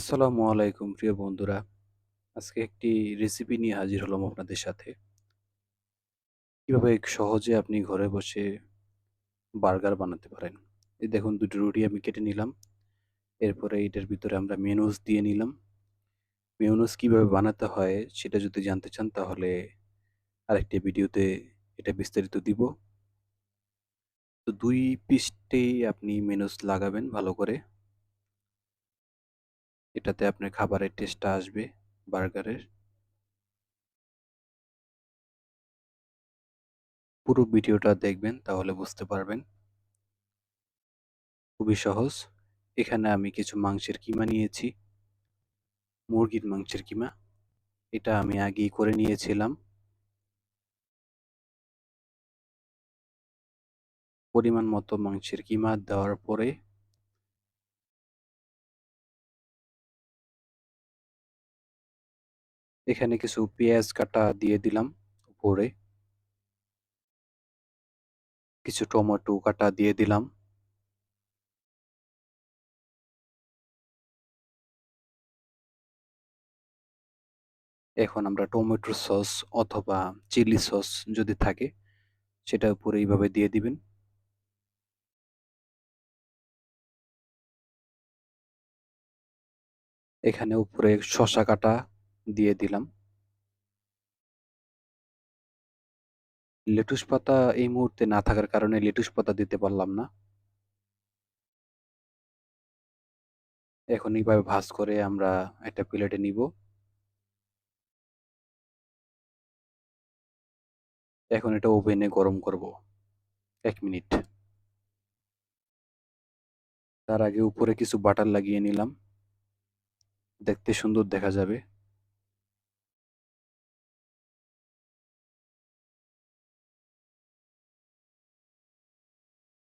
আসসালামু আলাইকুম প্রিয় বন্ধুরা। আজকে একটি রেসিপি নিয়ে হাজির হলাম আপনাদের সাথে। কিভাবে সহজে আপনি ঘরে বসে বার্গার বানাতে পারেন। এই দেখুন ২ টি রুটি আমি কেটে নিলাম। এরপরে এটার ভিতরে আমরা মেয়োনিজ দিয়ে নিলাম। মেয়োনিজ কিভাবে বানাতে হয় সেটা যদি জানতে চান তাহলে আরেকটি ভিডিওতে এটা বিস্তারিত দিব। তো ২ পৃষ্ঠেই আপনি মেয়োনিজ লাগাবেন ভালো করে। এটাতে আপনার খাবারের টেস্টটা আসবে বার্গারের। পুরো ভিডিওটা দেখবেন তাহলে বুঝতে পারবেন। খুবই সহজ। এখানে আমি কিছু মাংসের কিমা নিয়েছি, মুরগির মাংসের কিমা। এটা আমি আগেই করে নিয়েছিলাম। পরিমাণ মতো মাংসের কিমা দেওয়ার পরে এখানে কিছু পেঁয়াজ কাটা দিয়ে দিলাম উপরে, কিছু টমেটো কাটা দিয়ে দিলাম। এখন আমরা টমেটো সস অথবা চিলি সস যদি থাকে সেটা উপরে এইভাবে দিয়ে দিবেন। এখানে উপরে শসা কাটা দিয়ে দিলাম। লেটুস পাতা এই মুহূর্তে না থাকার কারণে লেটুস পাতা দিতে পারলাম না। এখন এইভাবে ভাঁজ করে আমরা একটা প্লেটে নিব। এখন এটা ওভেনে গরম করব ১ মিনিট। তার আগে উপরে কিছু বাটার লাগিয়ে নিলাম। দেখতে সুন্দর দেখা যাবে।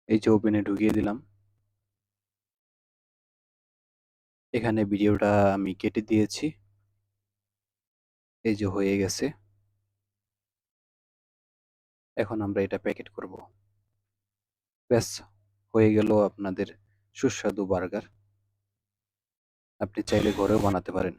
এই যে ওভেনে ঢুকিয়ে দিলাম। এখানে ভিডিওটা আমি কেটে দিয়েছি। এই যে হয়ে গেছে। এখন আমরা এটা প্যাকেট করব। ব্যাস হয়ে গেল আপনাদের সুস্বাদু বার্গার। আপনি চাইলে ঘরেও বানাতে পারেন।